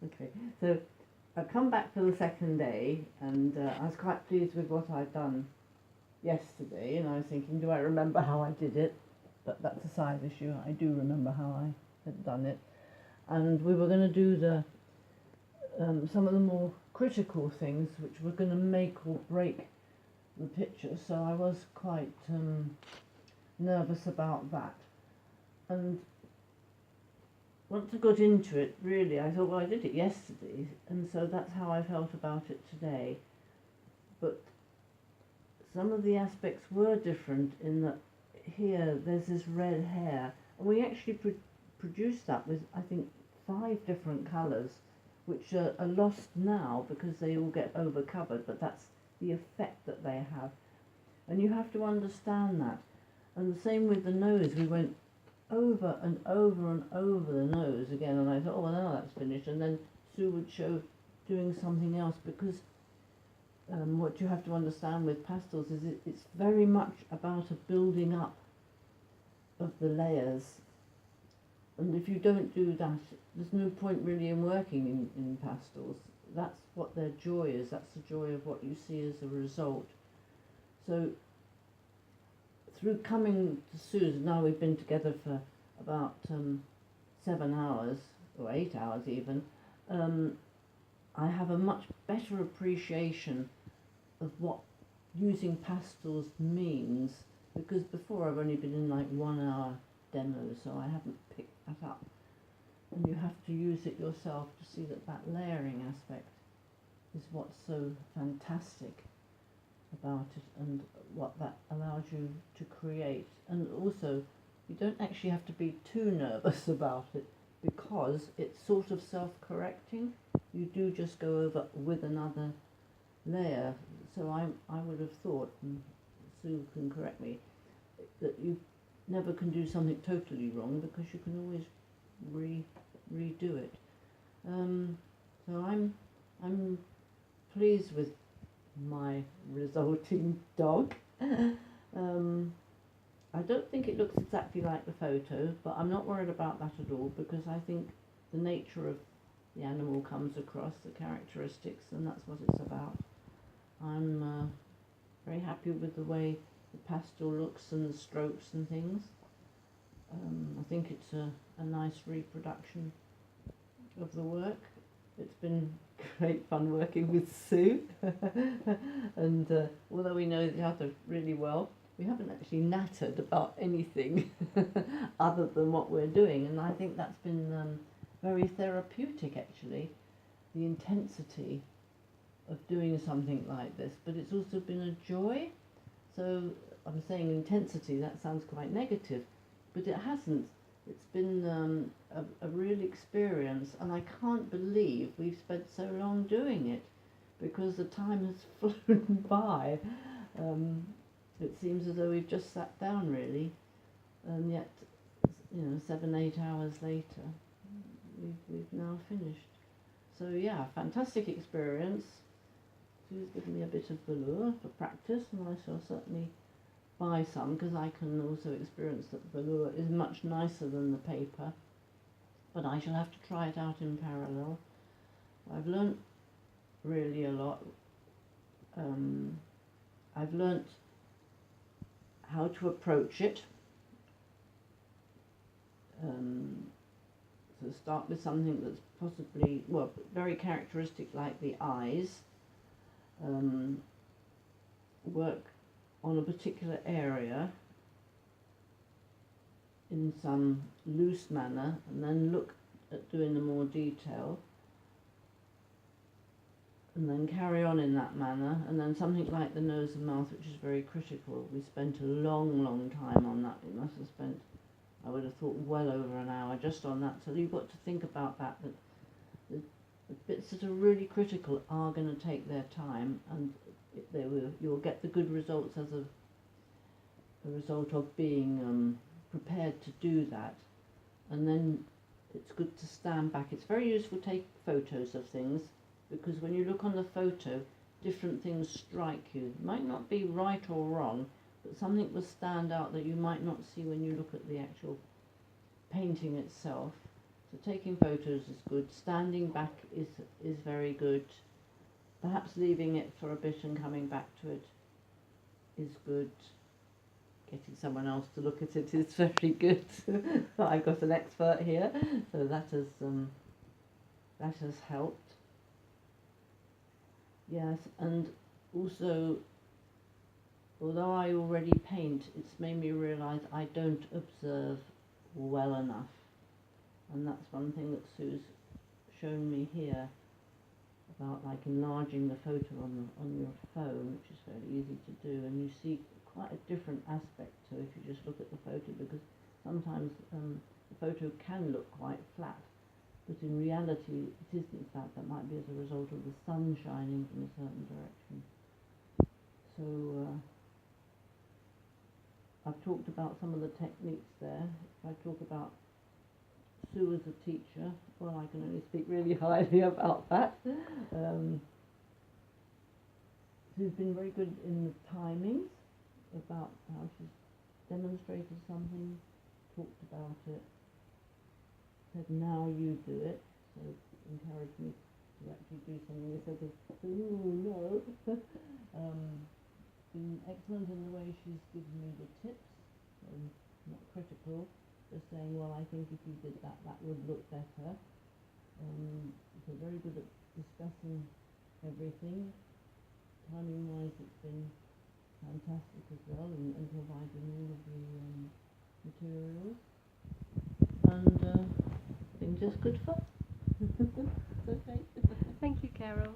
Okay, so I've come back for the second day, and I was quite pleased with what I'd done yesterday, and I was thinking, do I remember how I did it? But that's a side issue. I do remember how I had done it. And we were going to do the some of the more critical things which were going to make or break the picture, so I was quite nervous about that. And once I got into it, really, I thought, well, I did it yesterday, and so that's how I felt about it today. But some of the aspects were different in that here there's this red hair, and we actually produced that with, I think, 5 different colours, which are lost now because they all get overcovered, but that's the effect that they have. And you have to understand that. And the same with the nose. We went over and over and over the nose again, and I thought, oh, well, now that's finished. And then Sue would show doing something else, because what you have to understand with pastels is it's very much about a building up of the layers. And if you don't do that, there's no point really in working in pastels. That's what their joy is. That's the joy of what you see as a result. So through coming to Sue's, now we've been together for about 7 hours, or 8 hours even, I have a much better appreciation of what using pastels means, because before I've only been in like 1 hour demos, so I haven't picked that up. And you have to use it yourself to see that layering aspect is what's so fantastic about it, and what that allows you to create. And also, you don't actually have to be too nervous about it, because it's sort of self-correcting. You do just go over with another layer. So I would have thought, and Sue can correct me, that you never can do something totally wrong, because you can always redo it. So I'm pleased with my resulting dog. I don't think it looks exactly like the photo, but I'm not worried about that at all, because I think the nature of the animal comes across, the characteristics, and that's what it's about. I'm very happy with the way the pastel looks and the strokes and things. I think it's a nice reproduction of the work. It's been great fun working with Sue, and although we know each other really well, we haven't actually nattered about anything other than what we're doing, and I think that's been very therapeutic, actually, the intensity of doing something like this. But it's also been a joy. So I'm saying intensity, that sounds quite negative, but it hasn't. It's been a real experience, and I can't believe we've spent so long doing it, because the time has flown by. It seems as though we've just sat down, really, and yet, 7-8 hours later, we've now finished. So yeah, fantastic experience. Sue's given me a bit of velour for practice, and I shall certainly buy some, because I can also experience that velour is much nicer than the paper, but I shall have to try it out in parallel. I've learnt really a lot. I've learnt how to approach it. So start with something that's possibly, well, very characteristic, like the eyes. Work on a particular area in some loose manner, and then look at doing the more detail, and then carry on in that manner. And then something like the nose and mouth, which is very critical. We spent a long time on that. We must have spent, I would have thought, well over an hour just on that. So you've got to think about that the bits that are really critical are going to take their time, and you'll get the good results as a result of being prepared to do that. And then it's good to stand back. It's very useful to take photos of things, because when you look on the photo, different things strike you. It might not be right or wrong, but something will stand out that you might not see when you look at the actual painting itself. So taking photos is good. Standing back is very good. Perhaps leaving it for a bit and coming back to it is good. Getting someone else to look at it is very good. I've got an expert here, so that has helped. Yes, and also, although I already paint, it's made me realise I don't observe well enough, and that's one thing that Sue's shown me here about like enlarging the photo on your phone, which is fairly easy to do, and you see quite a different aspect to if you just look at the photo, because sometimes the photo can look quite flat, but in reality it isn't flat. That might be as a result of the sun shining from a certain direction. So I've talked about some of the techniques there. If I talk about Sue as a teacher, well, I can only speak really highly about that. Sue's been very good in the timings, about how she's demonstrated something, talked about it, said now you do it, so encouraged me to actually do something instead of, ooh, no. Been excellent in the way she's given me the tips, so not critical, just saying, well, I think if you did that, that would look better. So very good at discussing everything. Timing-wise, it's been fantastic as well, and providing all of the materials, and been just good fun. Okay. Thank you, Carol.